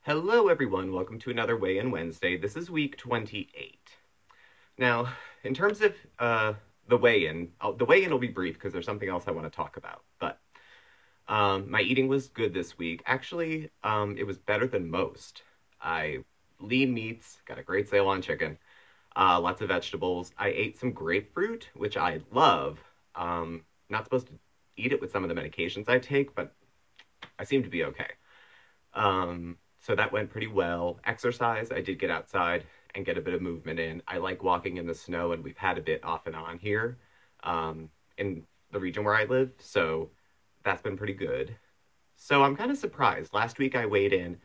Hello everyone, welcome to another Weigh-In Wednesday. This is week 28. Now, in terms of the weigh-in will be brief because there's something else I want to talk about. But my eating was good this week. Actually, it was better than most. Lean meats, got a great sale on chicken, lots of vegetables. I ate some grapefruit, which I love. Not supposed to eat it with some of the medications I take, but I seem to be okay. So that went pretty well. Exercise, I did get outside and get a bit of movement in. I like walking in the snow, and we've had a bit off and on here in the region where I live, so that's been pretty good. So I'm kind of surprised. Last week I weighed in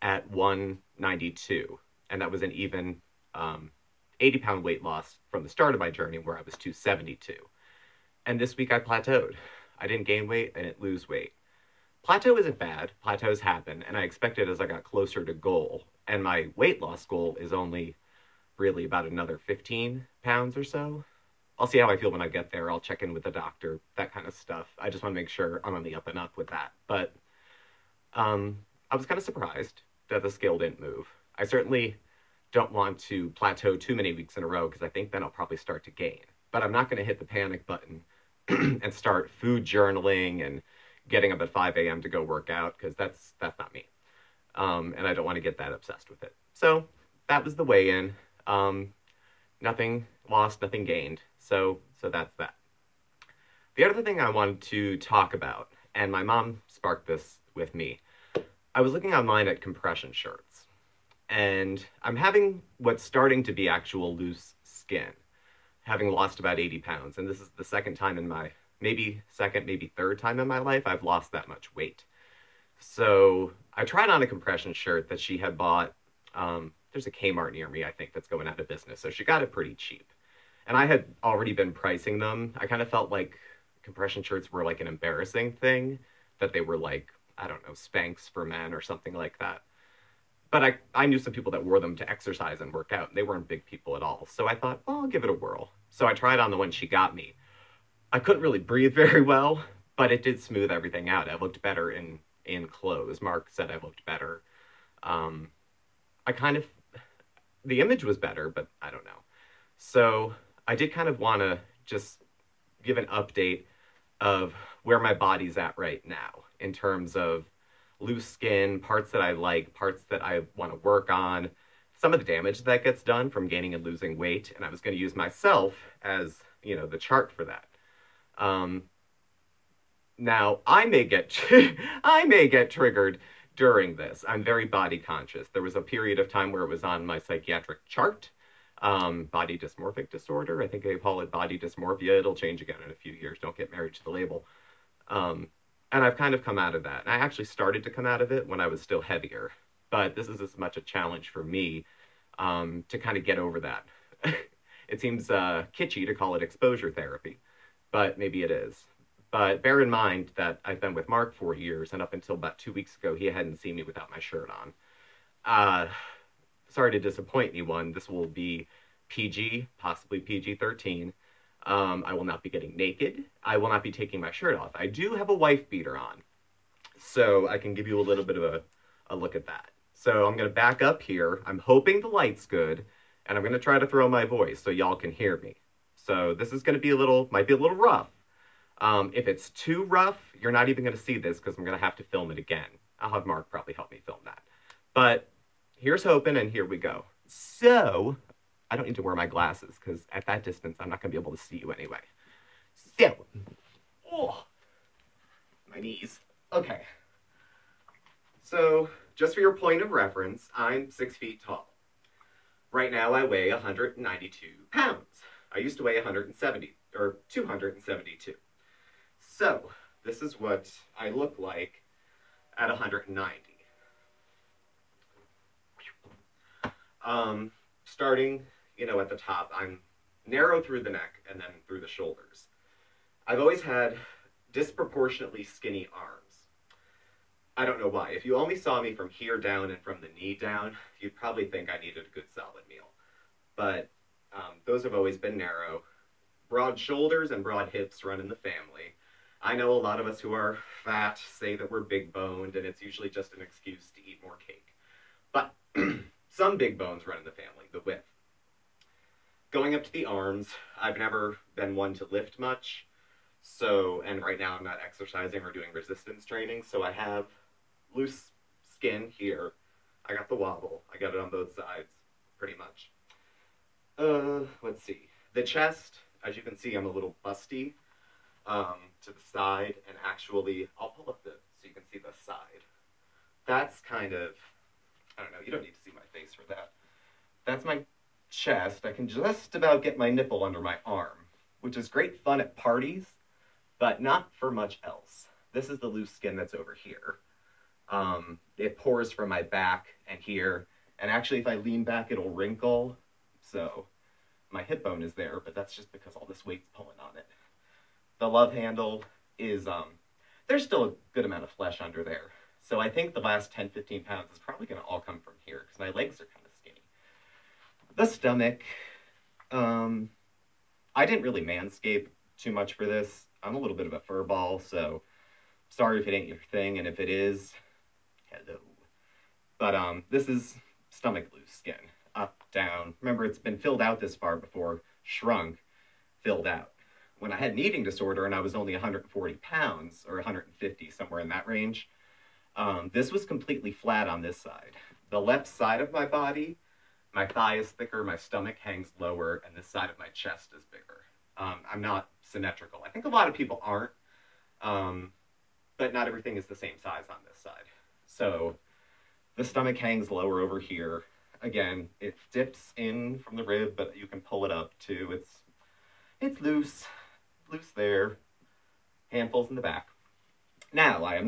at 192, and that was an even 80-pound weight loss from the start of my journey where I was 272. And this week I plateaued. I didn't gain weight, I didn't lose weight. Plateau isn't bad. Plateaus happen, and I expected as I got closer to goal. And my weight loss goal is only really about another 15 pounds or so. I'll see how I feel when I get there. I'll check in with the doctor, that kind of stuff. I just want to make sure I'm on the up and up with that. But I was kind of surprised that the scale didn't move. I certainly don't want to plateau too many weeks in a row because I think then I'll probably start to gain. But I'm not going to hit the panic button and start food journaling and getting up at 5 a.m. to go work out, because that's not me. And I don't want to get that obsessed with it. So that was the weigh-in. Nothing lost, nothing gained. So that's that. The other thing I wanted to talk about, and my mom sparked this with me, I was looking online at compression shirts, and I'm having what's starting to be actual loose skin, having lost about 80 pounds. And this is the second time in my maybe third time in my life I've lost that much weight. So I tried on a compression shirt that she had bought. There's a Kmart near me, I think, that's going out of business. So she got it pretty cheap. And I had already been pricing them. I kind of felt like compression shirts were like an embarrassing thing, that they were like, I don't know, Spanx for men or something like that. But I knew some people that wore them to exercise and work out, and they weren't big people at all. So I thought, well, I'll give it a whirl. So I tried on the one she got me. I couldn't really breathe very well, but it did smooth everything out. I looked better in clothes. Mark said I looked better. The image was better, but I don't know. So I did kind of want to just give an update of where my body's at right now in terms of loose skin, parts that I like, parts that I want to work on, some of the damage that gets done from gaining and losing weight. And I was going to use myself as, the chart for that. Now I may get triggered during this. I'm very body conscious. There was a period of time where it was on my psychiatric chart. Body dysmorphic disorder. I think they call it body dysmorphia. It'll change again in a few years. Don't get married to the label. And I've kind of come out of that. And I actually started to come out of it when I was still heavier. But this is as much a challenge for me to kind of get over that. It seems kitschy to call it exposure therapy, but maybe it is. But bear in mind that I've been with Mark 4 years, and up until about 2 weeks ago, he hadn't seen me without my shirt on. Sorry to disappoint anyone. This will be PG, possibly PG-13. I will not be getting naked. I will not be taking my shirt off. I do have a wife beater on, so I can give you a little bit of a look at that. So I'm going to back up here. I'm hoping the light's good, and I'm going to try to throw my voice so y'all can hear me. So this is going to be might be a little rough. If it's too rough, you're not even going to see this because I'm going to have to film it again. I'll have Mark probably help me film that. But here's hoping, and here we go. So, I don't need to wear my glasses because at that distance, I'm not going to be able to see you anyway. So, oh, my knees. Okay. So, just for your point of reference, I'm 6 feet tall. Right now, I weigh 192 pounds. I used to weigh 170, or 272. So, this is what I look like at 190. Starting, at the top, I'm narrow through the neck and then through the shoulders. I've always had disproportionately skinny arms. I don't know why. If you only saw me from here down and from the knee down, you'd probably think I needed a good solid meal. But those have always been narrow. Broad shoulders and broad hips run in the family. I know a lot of us who are fat say that we're big boned, and it's usually just an excuse to eat more cake. some big bones run in the family, the width. Going up to the arms, I've never been one to lift much. So, and right now I'm not exercising or doing resistance training, so I have loose skin here. I got the wobble. I got it on both sides, pretty much. Let's see. The chest, as you can see, I'm a little busty to the side, and actually, I'll pull up so you can see the side. That's kind of, I don't know, you don't need to see my face for that. That's my chest. I can just about get my nipple under my arm, which is great fun at parties, but not for much else. This is the loose skin that's over here. It pours from my back and here, and actually if I lean back, it'll wrinkle, so my hip bone is there, but that's just because all this weight's pulling on it. The love handle is, there's still a good amount of flesh under there, so I think the last 10-15 pounds is probably going to all come from here, because my legs are kind of skinny. The stomach, I didn't really manscape too much for this. I'm a little bit of a fur ball, so sorry if it ain't your thing, and if it is, hello. But this is stomach loose skin, up, down. Remember, it's been filled out this far before, shrunk, filled out. When I had an eating disorder and I was only 140 pounds, or 150, somewhere in that range, this was completely flat on this side. The left side of my body, my thigh is thicker, my stomach hangs lower, and this side of my chest is bigger. I'm not symmetrical. I think a lot of people aren't, but not everything is the same size on this side. So the stomach hangs lower over here. Again, it dips in from the rib, but you can pull it up too. It's loose there. Handfuls in the back. Now, I am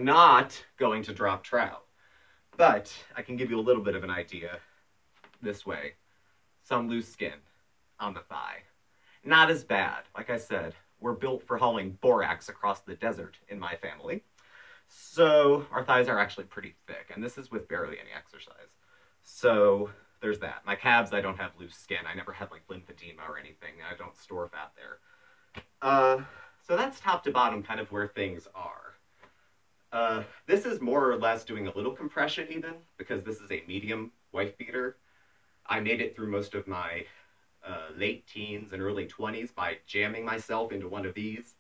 not going to drop trout, but I can give you a little bit of an idea this way. Some loose skin on the thigh. Not as bad. Like I said, we're built for hauling borax across the desert in my family. So our thighs are actually pretty thick, and this is with barely any exercise. So there's that. My calves, I don't have loose skin. I never had like lymphedema or anything. I don't store fat there. So that's top to bottom kind of where things are. This is more or less doing a little compression even, because this is a medium wife beater. I made it through most of my late teens and early 20s by jamming myself into one of these,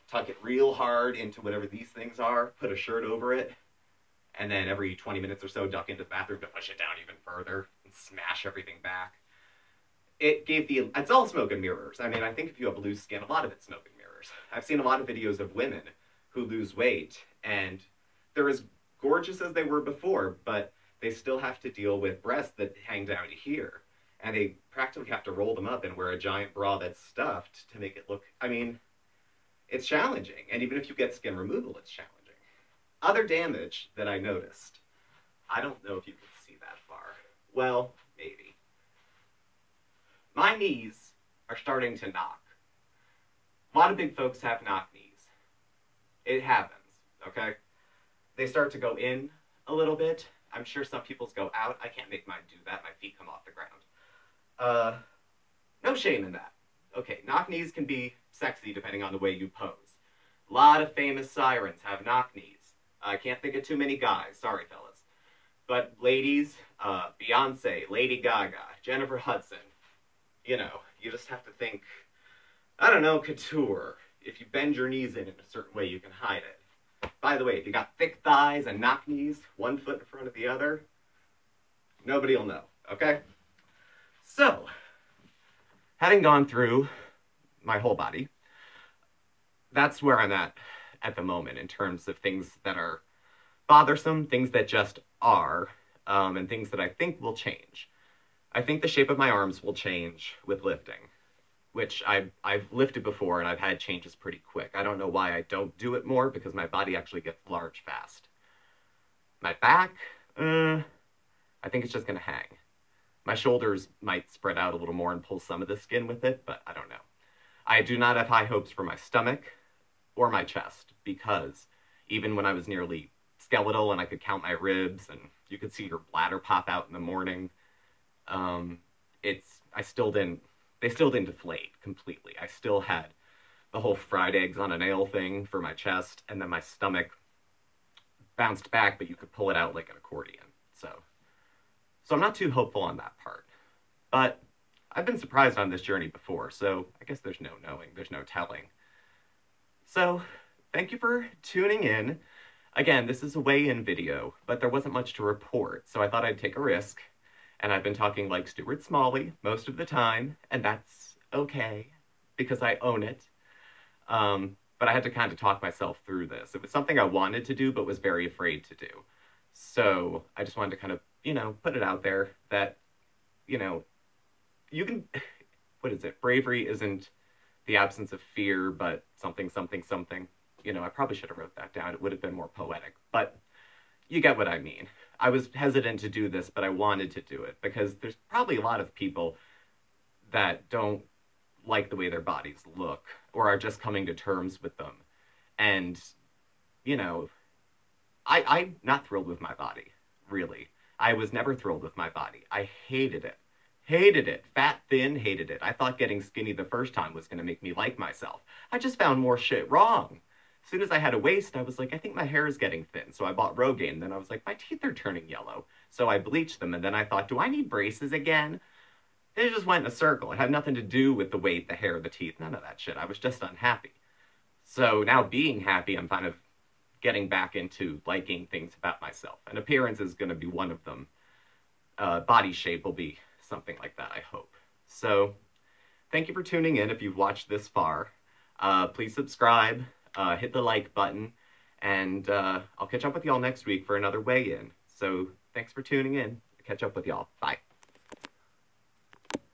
tuck it real hard into whatever these things are, put a shirt over it, and then every 20 minutes or so duck into the bathroom to push it down even further and smash everything back. It's all smoke and mirrors. I mean, I think if you have loose skin, a lot of it's smoke and mirrors. I've seen a lot of videos of women who lose weight, and they're as gorgeous as they were before, but they still have to deal with breasts that hang down to here. And they practically have to roll them up and wear a giant bra that's stuffed to make it look, I mean, it's challenging. And even if you get skin removal, it's challenging. Other damage that I noticed. I don't know if you can see that far. Well, maybe. My knees are starting to knock. A lot of big folks have knock knees. It happens, okay? They start to go in a little bit. I'm sure some people's go out. I can't make mine do that. My feet come off the ground. No shame in that. Okay, knock knees can be sexy depending on the way you pose. A lot of famous sirens have knock knees. I can't think of too many guys. Sorry, fellas. But ladies, Beyonce, Lady Gaga, Jennifer Hudson, you know, you just have to think, I don't know, couture. If you bend your knees in a certain way, you can hide it. By the way, if you got thick thighs and knock knees, one foot in front of the other, nobody will know, okay? So, having gone through my whole body, that's where I'm at the moment in terms of things that are bothersome, things that just are, and things that I think will change. I think the shape of my arms will change with lifting, which I've lifted before and I've had changes pretty quick. I don't know why I don't do it more, because my body actually gets large fast. My back, I think it's just going to hang. My shoulders might spread out a little more and pull some of the skin with it, but I don't know. I do not have high hopes for my stomach or my chest, because even when I was nearly skeletal and I could count my ribs and you could see your bladder pop out in the morning, they still didn't deflate completely. I still had the whole fried eggs on a nail thing for my chest, and then my stomach bounced back, but you could pull it out like an accordion. So So I'm not too hopeful on that part. But I've been surprised on this journey before, so I guess there's no knowing, there's no telling. So thank you for tuning in. Again, this is a weigh-in video, but there wasn't much to report, so I thought I'd take a risk. And I've been talking like Stuart Smalley most of the time, and that's okay, because I own it. But I had to kind of talk myself through this. It was something I wanted to do, but was very afraid to do. So I just wanted to kind of, put it out there that, you can, what is it? Bravery isn't the absence of fear, but something, something, something. I probably should have wrote that down. It would have been more poetic, but you get what I mean. I was hesitant to do this, but I wanted to do it because there's probably a lot of people that don't like the way their bodies look or are just coming to terms with them. And, I'm not thrilled with my body, really. I was never thrilled with my body. I hated it. Hated it. Fat, thin, hated it. I thought getting skinny the first time was going to make me like myself. I just found more shit wrong. As soon as I had a waist, I was like, I think my hair is getting thin. So I bought Rogaine. Then I was like, my teeth are turning yellow. So I bleached them. And then I thought, do I need braces again? It just went in a circle. It had nothing to do with the weight, the hair, the teeth, none of that shit. I was just unhappy. So now being happy, I'm kind of getting back into liking things about myself. And appearance is going to be one of them. Body shape will be something like that, I hope. So thank you for tuning in if you've watched this far. Please subscribe, hit the like button, and I'll catch up with y'all next week for another weigh-in. So thanks for tuning in. Catch up with y'all. Bye.